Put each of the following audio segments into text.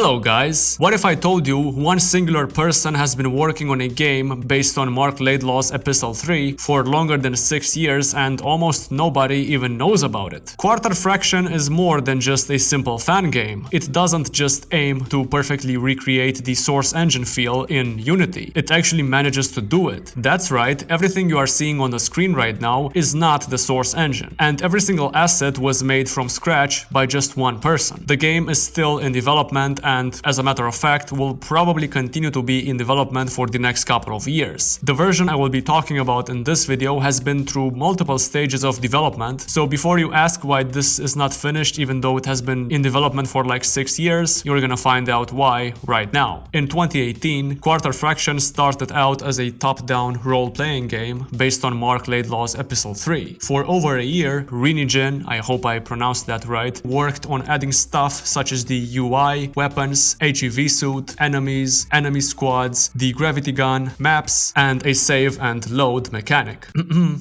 Hello guys! What if I told you one singular person has been working on a game based on Mark Laidlaw's Epistle 3 for longer than 6 years and almost nobody even knows about it? Quarter Fraction is more than just a simple fan game. It doesn't just aim to perfectly recreate the Source engine feel in Unity. It actually manages to do it. That's right, everything you are seeing on the screen right now is not the Source engine. And every single asset was made from scratch by just one person. The game is still in development and, as a matter of fact, will probably continue to be in development for the next couple of years. The version I will be talking about in this video has been through multiple stages of development, so before you ask why this is not finished even though it has been in development for like 6 years, you're gonna find out why right now. In 2018, Quarter Fraction started out as a top-down role-playing game based on Mark Laidlaw's Epistle 3. For over a year, Renijin, I hope I pronounced that right, worked on adding stuff such as the UI, weapons, HEV suit, enemies, enemy squads, the gravity gun, maps, and a save and load mechanic.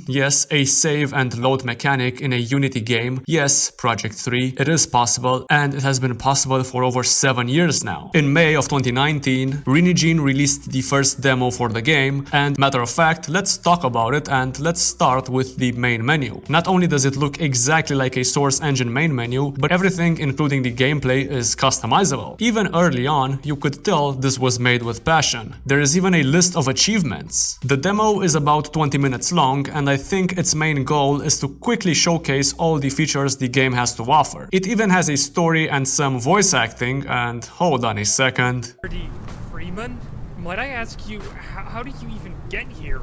Yes, a save and load mechanic in a Unity game. Yes, Project 3, it is possible, and it has been possible for over 7 years now. In May of 2019, Renijin released the first demo for the game, and matter of fact, let's talk about it and let's start with the main menu. Not only does it look exactly like a Source engine main menu, but everything including the gameplay is customizable. Even early on, you could tell this was made with passion. There is even a list of achievements. The demo is about 20 minutes long, and I think its main goal is to quickly showcase all the features the game has to offer. It even has a story and some voice acting, and hold on a second. Freeman? Might I ask you, how did you even get here?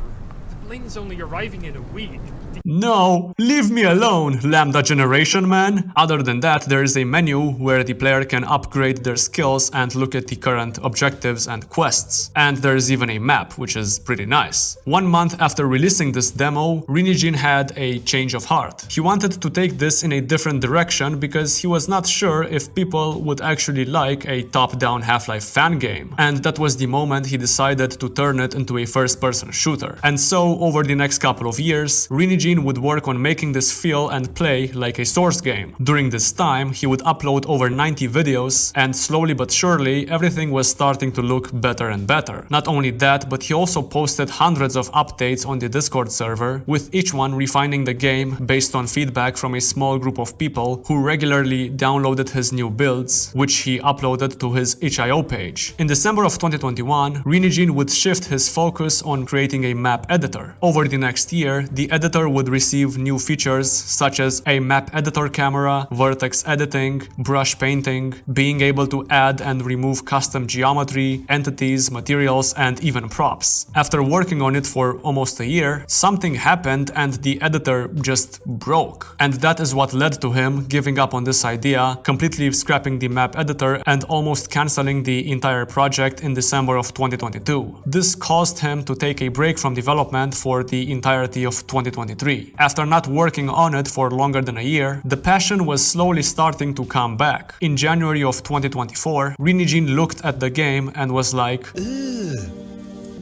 The plane is only arriving in a week. No, leave me alone, Lambda Generation man. Other than that, there is a menu where the player can upgrade their skills and look at the current objectives and quests. And there is even a map, which is pretty nice. 1 month after releasing this demo, Renijin had a change of heart. He wanted to take this in a different direction because he was not sure if people would actually like a top-down Half-Life fan game. And that was the moment he decided to turn it into a first-person shooter. And so, over the next couple of years, Renijin would work on making this feel and play like a Source game. During this time, he would upload over 90 videos, and slowly but surely, everything was starting to look better and better. Not only that, but he also posted hundreds of updates on the Discord server, with each one refining the game based on feedback from a small group of people who regularly downloaded his new builds, which he uploaded to his itch.io page. In December of 2021, Renijin would shift his focus on creating a map editor. Over the next year, the editor would receive new features such as a map editor camera, vertex editing, brush painting, being able to add and remove custom geometry, entities, materials, and even props. After working on it for almost a year, something happened and the editor just broke. And that is what led to him giving up on this idea, completely scrapping the map editor and almost cancelling the entire project in December of 2022. This caused him to take a break from development for the entirety of 2023. After not working on it for longer than a year, the passion was slowly starting to come back. In January of 2024, Renijin looked at the game and was like,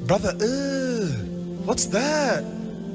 Brother, what's that?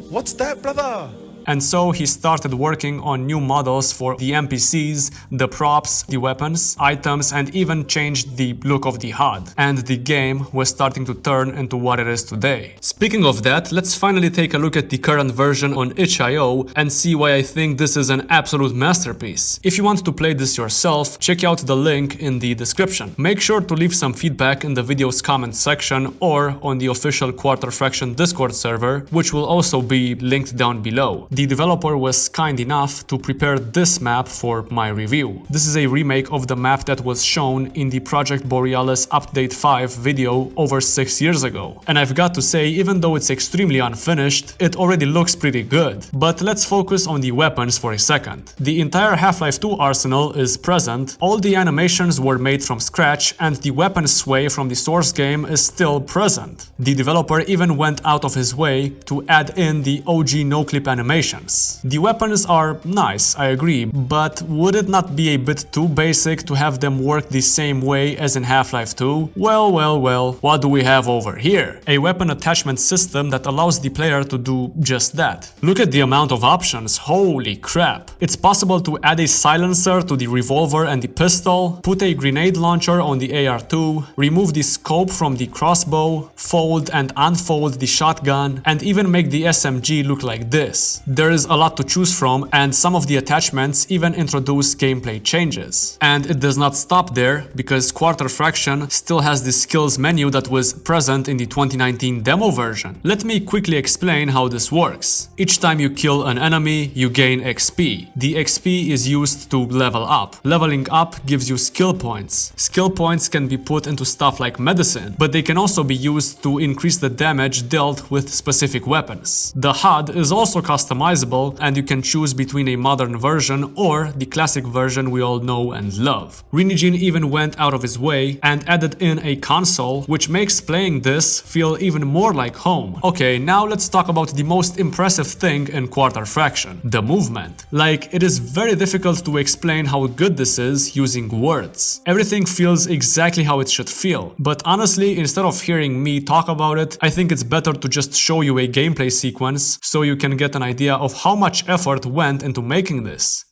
What's that, brother? And so he started working on new models for the NPCs, the props, the weapons, items, and even changed the look of the HUD. And the game was starting to turn into what it is today. Speaking of that, let's finally take a look at the current version on itch.io and see why I think this is an absolute masterpiece. If you want to play this yourself, check out the link in the description. Make sure to leave some feedback in the video's comment section or on the official Quarter Fraction Discord server, which will also be linked down below. The developer was kind enough to prepare this map for my review. This is a remake of the map that was shown in the Project Borealis Update 5 video over 6 years ago. And I've got to say, even though it's extremely unfinished, it already looks pretty good. But let's focus on the weapons for a second. The entire Half-Life 2 arsenal is present, all the animations were made from scratch, and the weapon sway from the Source game is still present. The developer even went out of his way to add in the OG no-clip animation animations. The weapons are nice, I agree, but would it not be a bit too basic to have them work the same way as in Half-Life 2? Well, what do we have over here? A weapon attachment system that allows the player to do just that. Look at the amount of options, holy crap. It's possible to add a silencer to the revolver and the pistol, put a grenade launcher on the AR-2, remove the scope from the crossbow, fold and unfold the shotgun, and even make the SMG look like this. There is a lot to choose from, and some of the attachments even introduce gameplay changes. And it does not stop there, because Quarter Fraction still has the skills menu that was present in the 2019 demo version. Let me quickly explain how this works. Each time you kill an enemy, you gain XP. The XP is used to level up. Leveling up gives you skill points. Skill points can be put into stuff like medicine, but they can also be used to increase the damage dealt with specific weapons. The HUD is also customizable, and you can choose between a modern version or the classic version we all know and love. Rinijin even went out of his way and added in a console, which makes playing this feel even more like home. Okay, now let's talk about the most impressive thing in Quarter Fraction, the movement. Like, it is very difficult to explain how good this is using words. Everything feels exactly how it should feel, but honestly, instead of hearing me talk about it, I think it's better to just show you a gameplay sequence so you can get an idea of how much effort went into making this.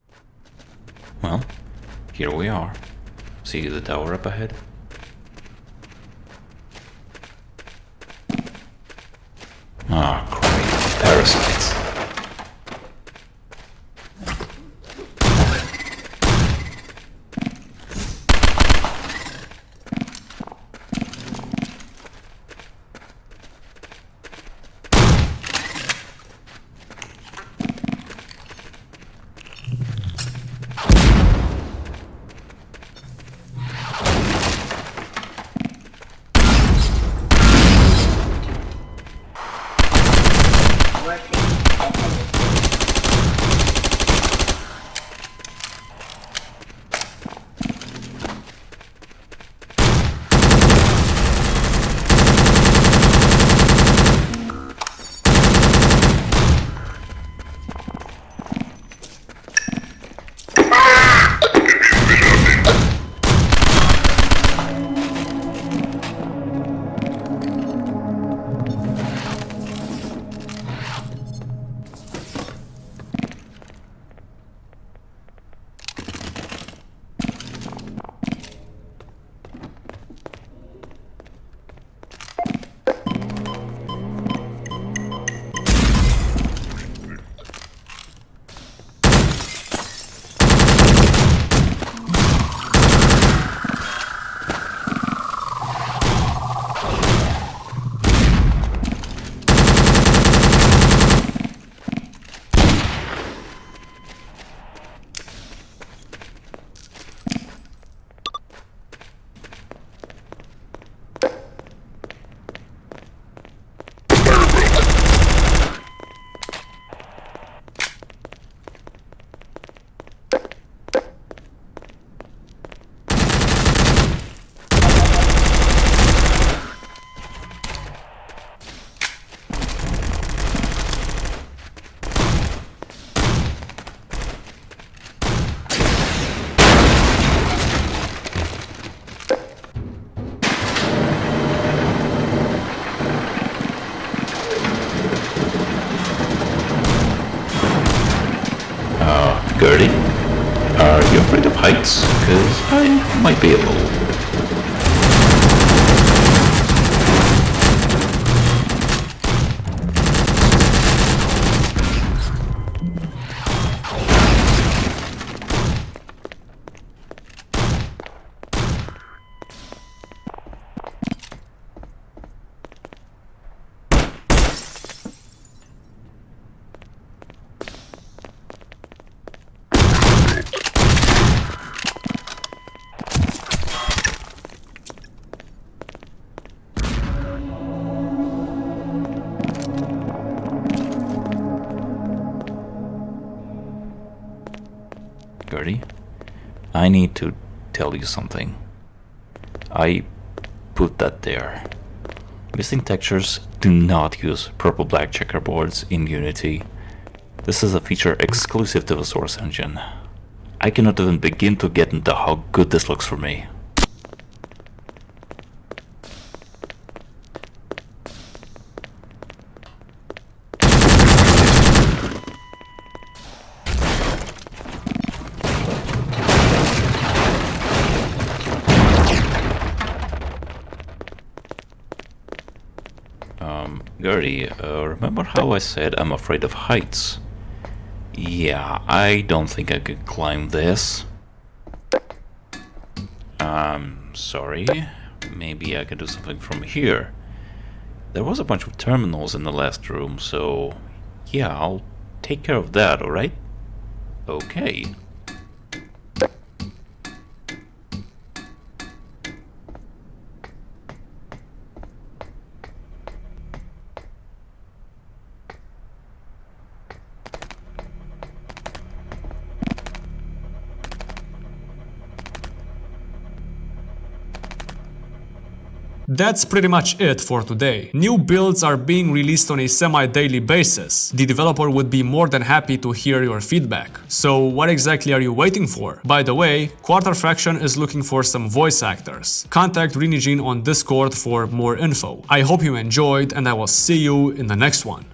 Well, here we are. See the tower up ahead? Ah, great. Parasites. Gertie, are you afraid of heights? Because I might be able. Gertie, I need to tell you something. I put that there. Missing textures do not use purple-black checkerboards in Unity. This is a feature exclusive to the Source engine. I cannot even begin to get into how good this looks for me. Gertie, remember how I said I'm afraid of heights? Yeah, I don't think I could climb this. Sorry. Maybe I can do something from here. There was a bunch of terminals in the last room, so yeah, I'll take care of that, alright? Okay. That's pretty much it for today. New builds are being released on a semi-daily basis. The developer would be more than happy to hear your feedback. So what exactly are you waiting for? By the way, Quarter Fraction is looking for some voice actors. Contact Renegine on Discord for more info. I hope you enjoyed, and I will see you in the next one.